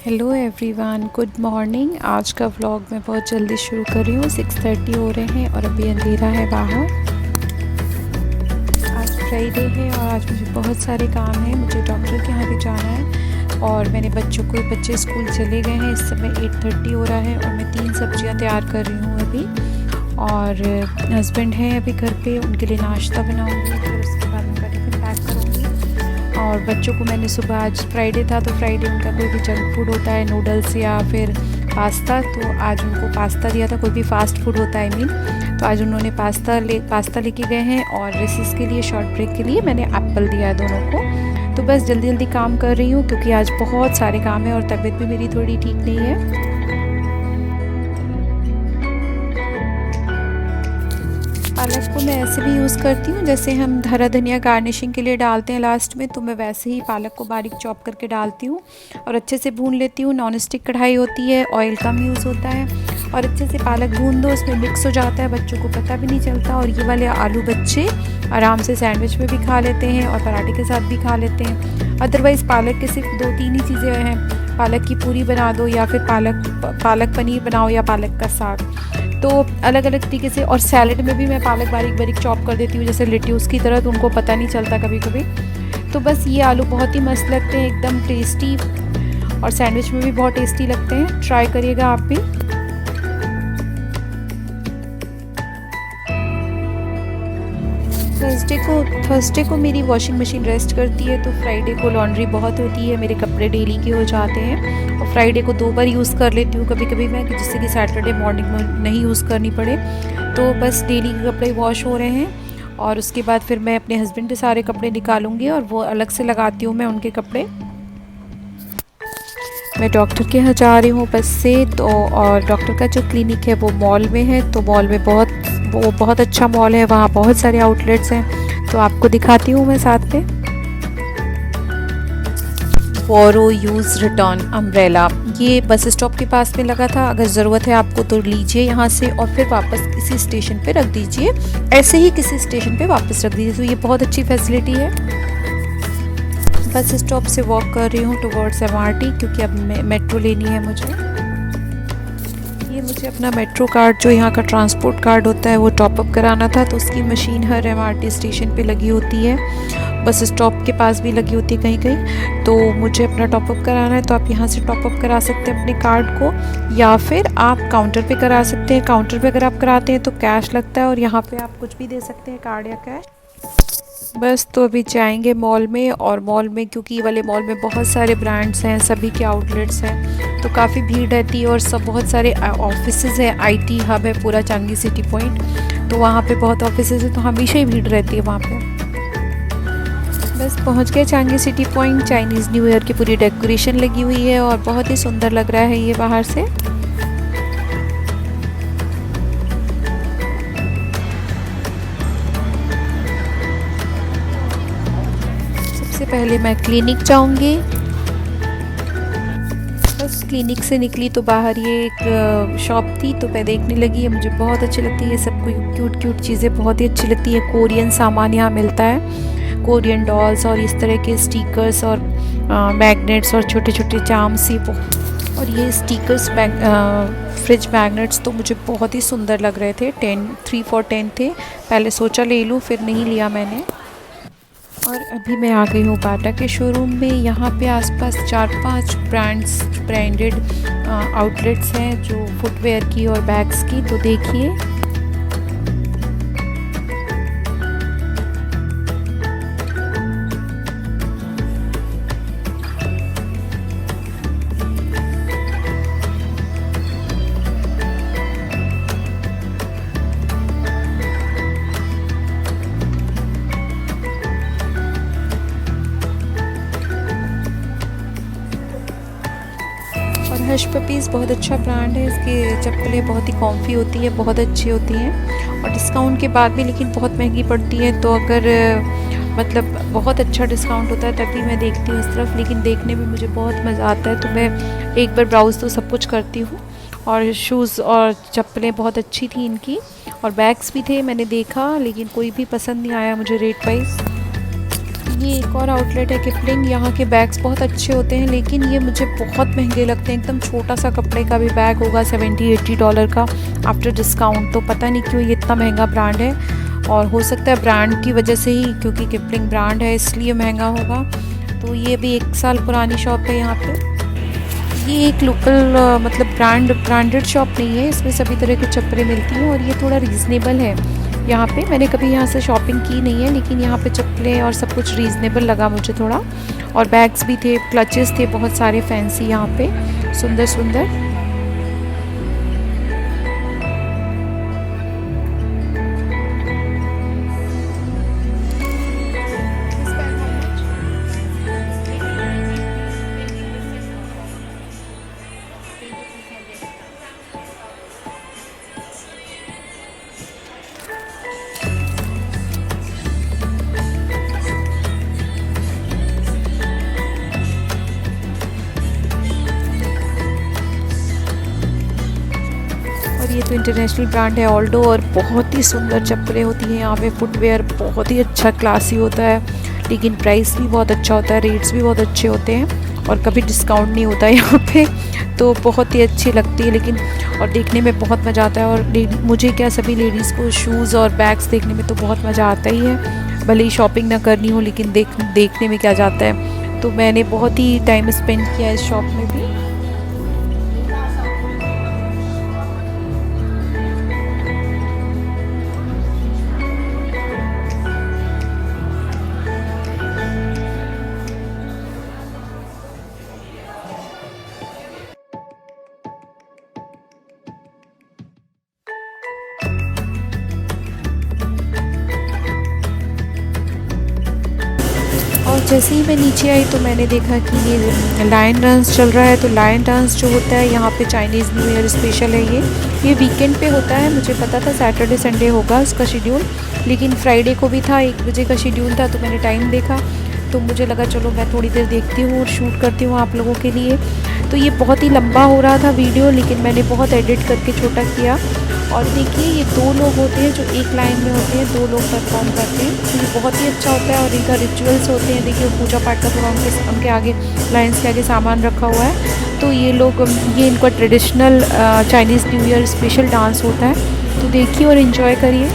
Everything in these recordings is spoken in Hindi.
Hello everyone, good morning. आज का व्लॉग मैं बहुत जल्दी शुरू कर रही हूँ। 6:30 हो रहे हैं और अभी अंधेरा है बाहर। आज फ्राइडे है और आज मुझे बहुत सारे काम हैं। मुझे डॉक्टर के यहाँ भी जाना है और मैंने बच्चे स्कूल चले गए हैं। इस समय 8:30 हो रहा है और मैं 3 सब्जियाँ तैयार कर रही हूँ अभी। और हस्बैंड हैं अभी घर पे, उनके लिए नाश्ता बनाऊँगी, फिर उसके बाद उनका टिफ़िन पैक करूँगी। और बच्चों को मैंने सुबह, आज फ्राइडे था तो फ्राइडे उनका कोई भी जंक फूड होता है, नूडल्स या फिर पास्ता, तो आज उनको पास्ता दिया था। कोई भी फास्ट फूड होता है तो आज उन्होंने पास्ता लेके गए हैं। और रेसिस के लिए, शॉर्ट ब्रेक के लिए मैंने एप्पल दिया है दोनों को। तो बस जल्दी जल्दी काम कर रही हूँ क्योंकि आज बहुत सारे काम हैं और तबीयत भी मेरी थोड़ी ठीक नहीं है। पालक को मैं ऐसे भी यूज़ करती हूँ जैसे हम हरा धनिया गार्निशिंग के लिए डालते हैं लास्ट में, तो मैं वैसे ही पालक को बारीक चॉप करके डालती हूँ और अच्छे से भून लेती हूँ। नॉन स्टिक कढ़ाई होती है, ऑयल कम यूज़ होता है और अच्छे से पालक भून दो, उसमें मिक्स हो जाता है, बच्चों को पता भी नहीं चलता। और ये वाले आलू बच्चे आराम से सैंडविच में भी खा लेते हैं और पराठे के साथ भी खा लेते हैं। अदरवाइज़ पालक के सिर्फ 2-3 ही चीज़ें हैं, पालक की पूरी बना दो या फिर पालक पनीर बनाओ या पालक का साग, तो अलग अलग तरीके से। और सैलेड में भी मैं पालक बारीक बारीक चॉप कर देती हूँ जैसे लेट्यूस की तरह, तो उनको पता नहीं चलता कभी कभी। तो बस ये आलू बहुत ही मस्त लगते हैं, एकदम टेस्टी, और सैंडविच में भी बहुत टेस्टी लगते हैं। ट्राई करिएगा आप भी। थर्सडे को मेरी वॉशिंग मशीन रेस्ट करती है, तो फ्राइडे को लॉन्ड्री बहुत होती है, मेरे कपड़े डेली के हो जाते हैं। और फ्राइडे को 2 बार यूज़ कर लेती हूँ कभी कभी मैं, जिससे कि सैटरडे मॉर्निंग में नहीं यूज़ करनी पड़े। तो बस डेली के कपड़े वॉश हो रहे हैं और उसके बाद फिर मैं अपने हस्बैंड के सारे कपड़े निकालूंगी और वो अलग से लगाती हूँ मैं उनके कपड़े। मैं डॉक्टर के यहाँ जा रही हूँ बस से, तो और डॉक्टर का जो क्लिनिक है वो मॉल में है, तो मॉल में बहुत अच्छा मॉल है, वहाँ बहुत सारे आउटलेट्स हैं, तो आपको दिखाती हूँ मैं साथ में। बोरो यूज़ रिटर्न अम्ब्रेला, ये बस स्टॉप के पास में लगा था। अगर ज़रूरत है आपको तो लीजिए यहाँ से और फिर वापस किसी स्टेशन पे रख दीजिए, ऐसे ही किसी स्टेशन पे वापस रख दीजिए। तो ये बहुत अच्छी फैसिलिटी है। बस स्टॉप से वॉक कर रही हूँ टुवर्ड्स MRT, क्योंकि अब मेट्रो लेनी है मुझे। ये मुझे अपना मेट्रो कार्ड, जो यहाँ का ट्रांसपोर्ट कार्ड होता है, वो टॉपअप कराना था, तो उसकी मशीन हर MRT स्टेशन पे लगी होती है, बस स्टॉप के पास भी लगी होती है कहीं कहीं। तो मुझे अपना टॉपअप कराना है, तो आप यहाँ से टॉपअप करा सकते हैं अपने कार्ड को, या फिर आप काउंटर पे करा सकते हैं। काउंटर पे अगर आप कराते हैं तो कैश लगता है और यहाँ पे आप कुछ भी दे सकते हैं, कार्ड या कैश। बस तो अभी जाएंगे मॉल में, और मॉल में क्योंकि ये वाले मॉल में बहुत सारे ब्रांड्स हैं, सभी के आउटलेट्स हैं, तो काफ़ी भीड़ रहती है। और सब बहुत सारे ऑफिसेज हैं, IT हब है पूरा चांगी सिटी पॉइंट, तो वहाँ पे बहुत ऑफिसेज हैं, तो हमेशा ही भीड़ रहती है वहाँ पे। बस पहुँच गए Changi city point. Chinese new year की पूरी डेकोरेशन लगी हुई है और बहुत ही सुंदर लग रहा है ये बाहर से। सबसे पहले मैं क्लिनिक जाऊंगी। बस क्लिनिक से निकली तो बाहर ये एक शॉप थी, तो मैं देखने लगी। है मुझे बहुत अच्छी लगती है, ये सब क्यूट क्यूट चीज़ें बहुत ही अच्छी लगती है। कोरियन सामान यहाँ मिलता है, कोरियन डॉल्स और इस तरह के स्टिकर्स और मैग्नेट्स और छोटे छोटे चार्म्स ही, और ये स्टिकर्स फ्रिज मैग्नेट्स तो मुझे बहुत ही सुंदर लग रहे थे। 3 for 10 थे। पहले सोचा ले लूँ, फिर नहीं लिया मैंने। और अभी मैं आ गई हूँ बाटा के शोरूम में। यहाँ पे आसपास 4-5 ब्रांडेड आउटलेट्स हैं, जो फुटवेयर की और बैग्स की, तो देखिए। और हश पपीज़ बहुत अच्छा ब्रांड है, इसकी चप्पलें बहुत ही कॉम्फी होती है, बहुत अच्छी होती हैं और डिस्काउंट के बाद भी लेकिन बहुत महंगी पड़ती है। तो अगर मतलब बहुत अच्छा डिस्काउंट होता है तभी मैं देखती हूँ इस तरफ, लेकिन देखने में मुझे बहुत मज़ा आता है, तो मैं एक बार ब्राउज़ तो सब कुछ करती हूँ। और शूज़ और चप्पलें बहुत अच्छी थी इनकी, और बैग्स भी थे, मैंने देखा लेकिन कोई भी पसंद नहीं आया मुझे रेट वाइज। ये एक और आउटलेट है किपलिंग। यहाँ के बैग्स बहुत अच्छे होते हैं, लेकिन ये मुझे बहुत महंगे लगते हैं। एकदम छोटा सा कपड़े का भी बैग होगा $70-80 का आफ्टर डिस्काउंट। तो पता नहीं क्यों ये इतना महंगा ब्रांड है, और हो सकता है ब्रांड की वजह से ही, क्योंकि किपलिंग ब्रांड है इसलिए महंगा होगा। तो ये भी 1 साल पुरानी शॉप है यहाँ पे। ये एक लोकल मतलब ब्रांडेड शॉप नहीं है, इसमें सभी तरह की चप्पलें मिलती हैं और ये थोड़ा रीज़नेबल है यहाँ पे। मैंने कभी यहाँ से शॉपिंग की नहीं है, लेकिन यहाँ पे चप्पलें और सब कुछ रीज़नेबल लगा मुझे थोड़ा। और बैग्स भी थे, क्लचेस थे बहुत सारे फैंसी यहाँ पे, सुंदर सुंदर। और ये तो इंटरनेशनल ब्रांड है ऑल्डो, और बहुत ही सुंदर चप्पलें होती हैं यहाँ पे। फुटवेयर बहुत ही अच्छा क्लासी होता है, लेकिन प्राइस भी बहुत अच्छा होता है, रेट्स भी बहुत अच्छे होते हैं, और कभी डिस्काउंट नहीं होता है यहाँ पे। तो बहुत ही अच्छी लगती है, लेकिन और देखने में बहुत मज़ा आता है। और मुझे क्या, सभी लेडीज़ को शूज़ और बैग्स देखने में तो बहुत मज़ा आता ही है, भले ही शॉपिंग ना करनी हो, लेकिन देखने में क्या जाता है। तो मैंने बहुत ही टाइम स्पेंड किया इस शॉप में भी। और जैसे ही मैं नीचे आई तो मैंने देखा कि ये लायन डांस चल रहा है। तो लायन डांस जो होता है यहाँ पे चाइनीज़ न्यू ईयर स्पेशल है ये वीकेंड पे होता है। मुझे पता था सैटरडे संडे होगा इसका शेड्यूल, लेकिन फ्राइडे को भी था, 1 बजे का शेड्यूल था। तो मैंने टाइम देखा, तो मुझे लगा चलो मैं थोड़ी देर देखती हूँ और शूट करती हूँ आप लोगों के लिए। तो ये बहुत ही लंबा हो रहा था वीडियो, लेकिन मैंने बहुत एडिट करके छोटा किया। और देखिए ये 2 लोग होते हैं जो एक लाइन में होते हैं, 2 लोग परफॉर्म करते हैं। तो ये बहुत ही अच्छा होता है, और इनका रिचुअल्स होते हैं। देखिए पूजा पाठ का थोड़ा उनके आगे लाइन्स के आगे सामान रखा हुआ है। तो ये लोग, ये इनका traditional Chinese new year special dance होता है। तो देखिए और इन्जॉय करिए।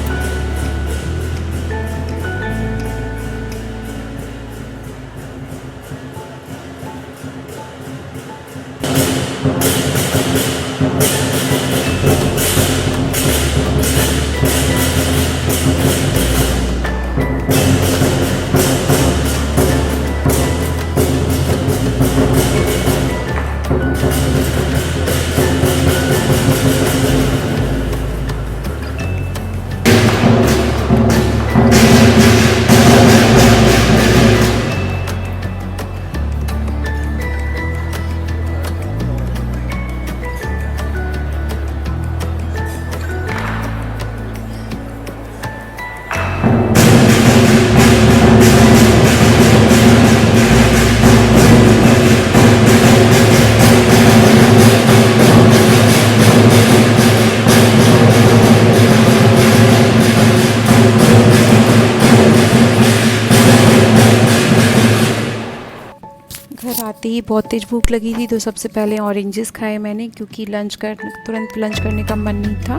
घर आते ही बहुत तेज़ भूख लगी थी, तो सबसे पहले ऑरेंजेस खाए मैंने, क्योंकि तुरंत लंच करने का मन नहीं था।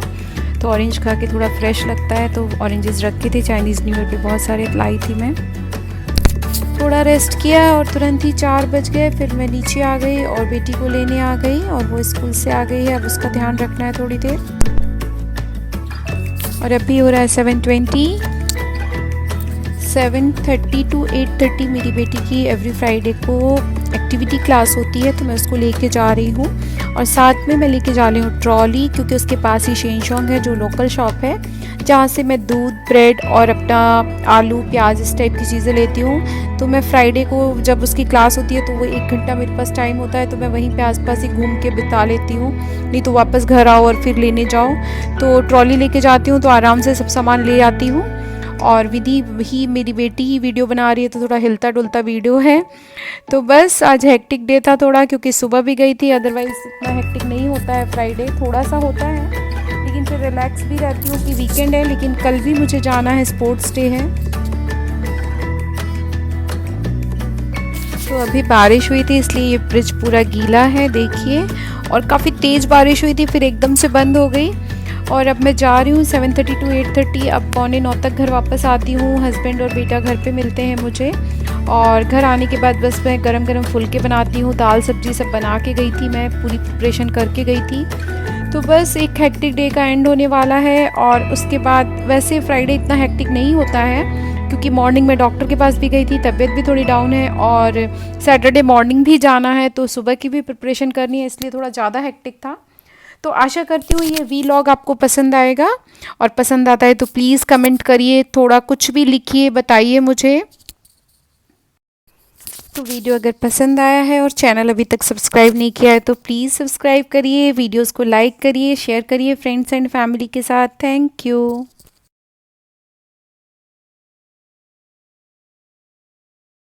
तो ऑरेंज खा के थोड़ा फ्रेश लगता है, तो ऑरेंजेस रखे थे चाइनीज़ न्यू ईयर पे, बहुत सारे लाई थी मैं। थोड़ा रेस्ट किया और तुरंत ही 4 बज गए। फिर मैं नीचे आ गई और बेटी को लेने आ गई, और वो स्कूल से आ गई है। अब उसका ध्यान रखना है थोड़ी देर। और अभी हो रहा है 7:30 to 8:30 मेरी बेटी की एवरी फ्राइडे को एक्टिविटी क्लास होती है, तो मैं उसको लेके जा रही हूँ। और साथ में मैं लेके जा रही हूँ ट्रॉली, क्योंकि उसके पास ही शेनशोंग है जो लोकल शॉप है, जहाँ से मैं दूध, ब्रेड और अपना आलू, प्याज इस टाइप की चीज़ें लेती हूँ। तो मैं फ्राइडे को जब उसकी क्लास होती है तो वो 1 घंटा मेरे पास टाइम होता है, तो मैं वहीं पे आसपास ही घूम के बिता लेती हूँ। नहीं तो वापस घर आओ और फिर लेने जाओ। तो ट्रॉली लेके जाती हूँ तो आराम से सब सामान ले आती हूँ। और विधि ही, मेरी बेटी ही वीडियो बना रही है, तो थोड़ा हिलता डुलता वीडियो है। तो बस आज हेक्टिक डे था थोड़ा, क्योंकि सुबह भी गई थी, अदरवाइज़ इतना हेक्टिक नहीं होता है फ्राइडे, थोड़ा सा होता है, लेकिन फिर रिलैक्स भी रहती हूँ कि वीकेंड है। लेकिन कल भी मुझे जाना है, स्पोर्ट्स डे है। तो अभी बारिश हुई थी इसलिए ये ब्रिज पूरा गीला है, देखिए। और काफ़ी तेज़ बारिश हुई थी, फिर एकदम से बंद हो गई। और अब मैं जा रही हूँ 7:30 to 8:30, अब 8:45 तक घर वापस आती हूँ। हस्बैंड और बेटा घर पे मिलते हैं मुझे। और घर आने के बाद बस मैं गरम गरम फुलके बनाती हूँ। दाल सब्जी सब बना के गई थी, मैं पूरी प्रिपरेशन करके गई थी। तो बस एक हेक्टिक डे का एंड होने वाला है। और उसके बाद वैसे फ्राइडे इतना हेक्टिक नहीं होता है, क्योंकि मॉर्निंग में डॉक्टर के पास भी गई थी, तबीयत भी थोड़ी डाउन है। और सैटरडे मॉर्निंग भी जाना है, तो सुबह की भी प्रिपरेशन करनी है, इसलिए थोड़ा ज़्यादा हेक्टिक था। तो आशा करती हूँ ये वीलॉग आपको पसंद आएगा, और पसंद आता है तो प्लीज़ कमेंट करिए, थोड़ा कुछ भी लिखिए, बताइए मुझे। तो वीडियो अगर पसंद आया है और चैनल अभी तक सब्सक्राइब नहीं किया है तो प्लीज़ सब्सक्राइब करिए, वीडियोस को लाइक करिए, शेयर करिए फ्रेंड्स एंड फैमिली के साथ। Thank you.